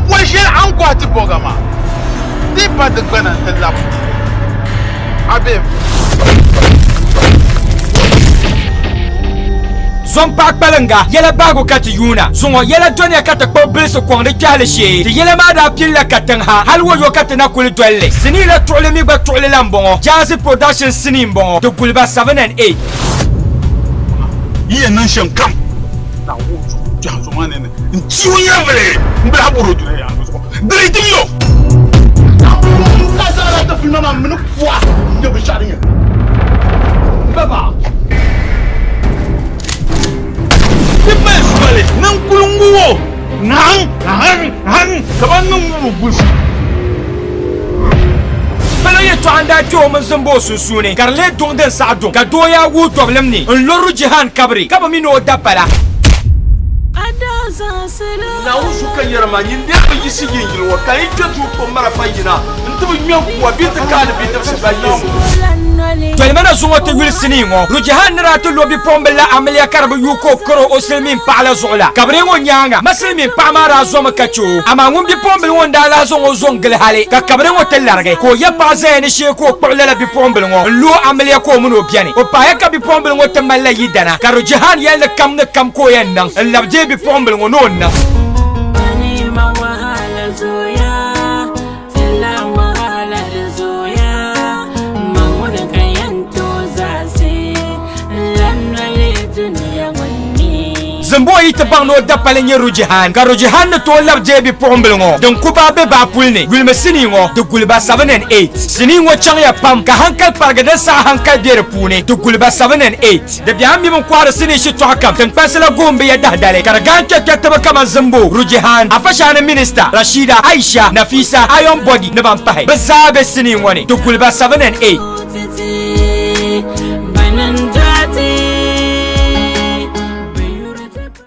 Wajel an kwati bogama. Di pa de gana telap. Abim. Zon pak balanga yela bago kati yuna zongo yela donya kata ko bilso ko de jale she ti yela ma da pilla katan ha halwo yo kata na kul tolle sini la tole mi ba tole lambongo Jazzy Production sini mbongo to Gulba 7 and 8 Ye nan shem kam na woju janzo manene ntiwo yavele mbe aburo dure ya so dre timyo kazala ta filma ma menu kwa de be sharinga baba Dipeswale nang kulunguwo nang kaban nung bush Bala ye to anda jo mun zambo susune garle dongden sa don ka doya wu problem ni loru jihan kabri kaba mino dabala na wusu kan yarma yin da ba yi sigin yilwa kai jatu ko mara fayina ntubu nyan kuwa bita kana bita sabayin Tolmana zongo te wil siningo rujahan nara to lobi pombela amelia karbu yuko koro oselmin pala zola kabrengo nyanga maselmin pamara zoma kacho ama ngumbi pombel wonda la zongo zongel hale ka kabrengo telarge ko ya paze ne she ko kpala bi pombel ngo lo amelia ko muno biani o pa ya ka bi pombel ngo temalla yidana ka rujahan yalla kam ne kam ko yannan labje bi pombel ngo nonna Zambo ita bang no dapale nye rujihan ka rujihan to lab jebi pombelngo don kuba be ba pulni gulme siningo to Gulba 7 and 8 siningo changya pam ka hankal pargada sa hankal dere pune to Gulba 7 and 8 de biambi mon kwara sini shi to hakam tan pasala gombe ya dahdale karagancha kataba kama zambo rujihan afashana minister Rashida Aisha Nafisa Iron Body ne ban pahe bazabe siningo ni to Gulba 7 and 8